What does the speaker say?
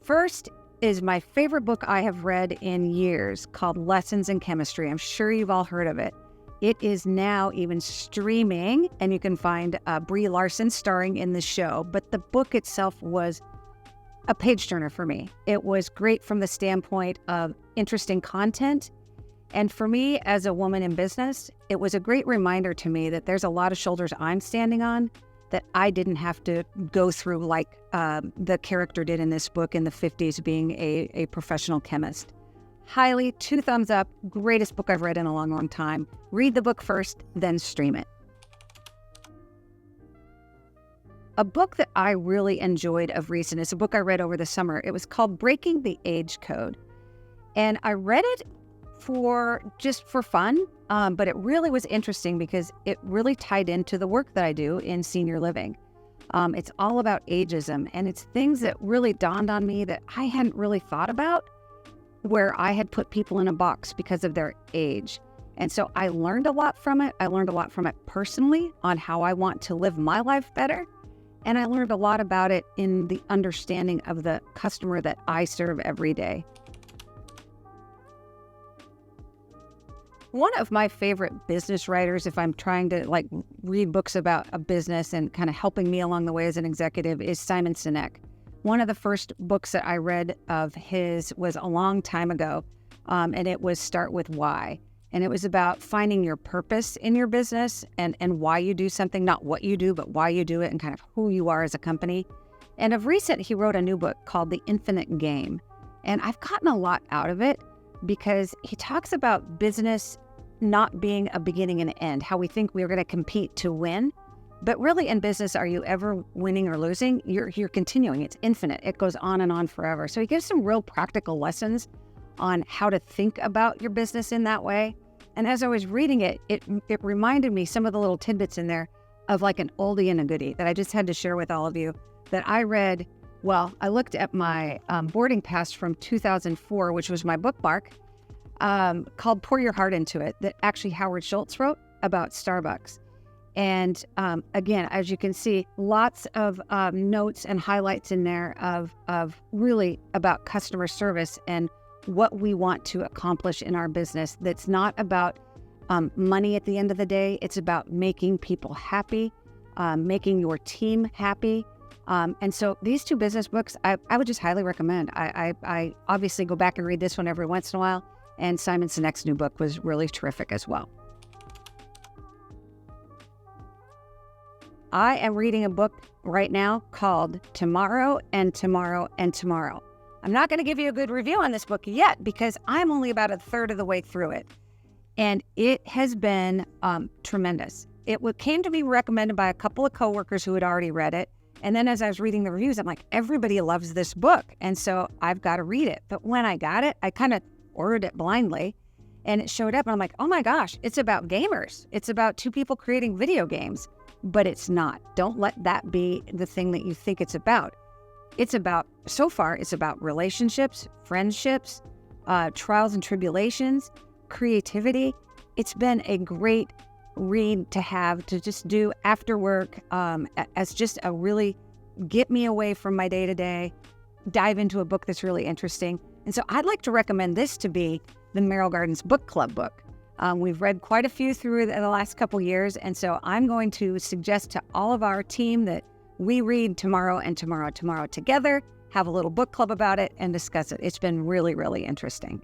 first is my favorite book I have read in years called Lessons in Chemistry. I'm sure you've all heard of it. It is now even streaming, and you can find Brie Larson starring in the show. But the book itself was a page turner for me. It was great from the standpoint of interesting content. And for me, as a woman in business, it was a great reminder to me that there's a lot of shoulders I'm standing on that I didn't have to go through like the character did in this book in the 50s, being a professional chemist. Highly, 2 thumbs up, greatest book I've read in a long, long time. Read the book first, then stream it. A book that I really enjoyed of recent is a book I read over the summer. It was called Breaking the Age Code. And I read it just for fun, but it really was interesting because it really tied into the work that I do in senior living. It's all about ageism, and it's things that really dawned on me that I hadn't really thought about, where I had put people in a box because of their age. And so I learned a lot from it. I learned a lot from it personally on how I want to live my life better. And I learned a lot about it in the understanding of the customer that I serve every day. One of my favorite business writers, if I'm trying to read books about a business and kind of helping me along the way as an executive, is Simon Sinek. One of the first books that I read of his was a long time ago, and it was Start With Why. And it was about finding your purpose in your business and why you do something, not what you do, but why you do it and kind of who you are as a company. And of recent, he wrote a new book called The Infinite Game. And I've gotten a lot out of it because he talks about business not being a beginning and end, how we think we're going to compete to win. But really in business, are you ever winning or losing? You're continuing. It's infinite. It goes on and on forever. So he gives some real practical lessons on how to think about your business in that way. And as I was reading it, it reminded me some of the little tidbits in there of like an oldie and a goodie that I just had to share with all of you that I read. Well, I looked at my boarding pass from 2004, which was my bookmark, called Pour Your Heart Into It, that actually Howard Schultz wrote about Starbucks. And again, as you can see, lots of notes and highlights in there of really about customer service and what we want to accomplish in our business. That's not about money at the end of the day. It's about making people happy, making your team happy. And so these 2 business books, I would just highly recommend. I obviously go back and read this one every once in a while. And Simon Sinek's new book was really terrific as well. I am reading a book right now called Tomorrow and Tomorrow and Tomorrow. I'm not going to give you a good review on this book yet because I'm only about a third of the way through it. And it has been tremendous. It came to me recommended by a couple of coworkers who had already read it. And then as I was reading the reviews, I'm like, everybody loves this book. And so I've got to read it. But when I got it, I kind of ordered it blindly and it showed up and I'm like, oh my gosh, it's about gamers. It's about 2 people creating video games, but it's not. Don't let that be the thing that you think it's about. So far, it's about relationships, friendships, trials and tribulations, creativity. It's been a great read to have to just do after work as just a really get me away from my day-to-day, dive into a book that's really interesting. And so I'd like to recommend this to be the Merrill Gardens Book Club book. We've read quite a few through the last couple years, and so I'm going to suggest to all of our team that we read Tomorrow and Tomorrow together, have a little book club about it, and discuss it. It's been really, really interesting.